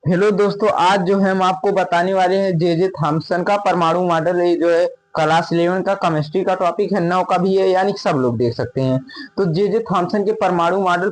Hello दोस्तों, आज जो है हम आपको बताने वाले हैं जे थॉम्सन का परमाणु मॉडल। ये जो है क्लास 11 का केमिस्ट्री का टॉपिक है, 9 का भी है, यानी कि सब लोग देख सकते हैं। तो जे थॉम्सन के परमाणु मॉडल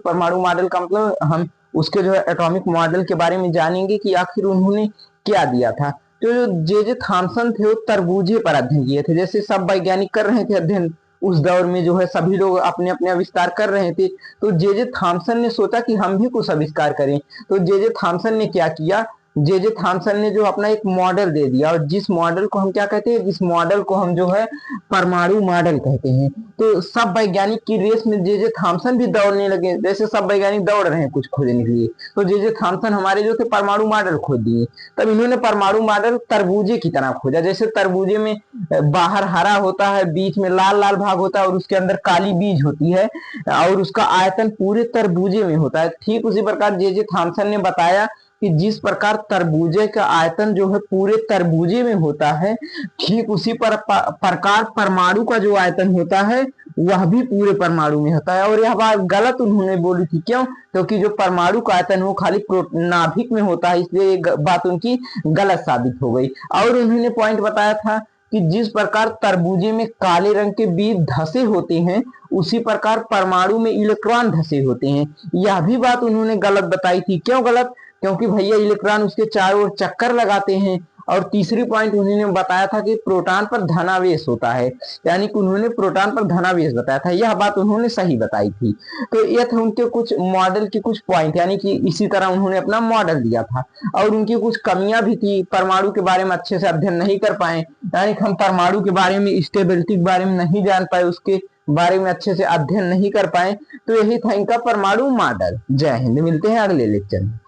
का मतलब हम उसके जो है एटॉमिक मॉडल के बारे में जानेंगे कि आखिर उन्होंने क्या दिया था। तो जो जे थॉम्सन थे वो तरबूजे पर अध्ययन किए थे, जैसे सब वैज्ञानिक कर रहे थे अध्ययन। उस दौर में जो है सभी लोग अपने अपने आविष्कार कर रहे थे। तो जे थॉम्सन ने सोचा कि हम भी कुछ आविष्कार करें। तो जे थॉम्सन ने क्या किया, जे थॉम्सन ने जो अपना एक मॉडल दे दिया, और जिस मॉडल को हम क्या कहते हैं, इस मॉडल को हम जो है परमाणु मॉडल कहते हैं। तो सब वैज्ञानिक की रेस में जे थॉम्सन भी दौड़ने लगे, जैसे सब वैज्ञानिक दौड़ रहे हैं कुछ खोजने के लिए। तो जे थॉम्सन हमारे जो थे परमाणु मॉडल खोज दिए। तब इन्होंने परमाणु मॉडल तरबूजे की तरह खोजा। जैसे तरबूजे में बाहर हरा होता है, बीच में लाल लाल भाग होता है और उसके अंदर काली बीज होती है, और उसका आयतन पूरे तरबूजे में होता है। ठीक उसी प्रकार जे थॉम्सन ने बताया कि जिस प्रकार तरबूजे का आयतन जो है पूरे तरबूजे में होता है, ठीक उसी प्रकार परमाणु का जो आयतन होता है वह भी पूरे परमाणु में होता है। और यह बात गलत उन्होंने बोली थी। क्यों? क्योंकि जो परमाणु का आयतन वो खाली नाभिक में होता है, इसलिए ये बात उनकी गलत साबित हो गई। और उन्होंने पॉइंट बताया था कि जिस प्रकार तरबूजे में काले रंग के बीज धसे होते हैं, उसी प्रकार परमाणु में इलेक्ट्रॉन धसे होते हैं। यह भी बात उन्होंने गलत बताई थी। क्यों गलत? क्योंकि भैया इलेक्ट्रॉन उसके चारों ओर चक्कर लगाते हैं। और तीसरी पॉइंट उन्होंने बताया था कि प्रोटॉन पर धनावेश होता है, यानी कि उन्होंने प्रोटॉन पर धनावेश बताया था। यह बात उन्होंने सही बताई थी। तो ये थे उनके कुछ मॉडल के कुछ पॉइंट, यानी कि इसी तरह उन्होंने अपना मॉडल दिया था। और उनकी कुछ कमियां भी थी, परमाणु के बारे में अच्छे से अध्ययन नहीं कर पाए, यानी कि हम परमाणु के बारे में, स्टेबिलिटी के बारे में नहीं जान पाए, उसके बारे में अच्छे से अध्ययन नहीं कर पाए। तो यही था इनका परमाणु मॉडल। जय हिंद, मिलते हैं अगले लेक्चर में।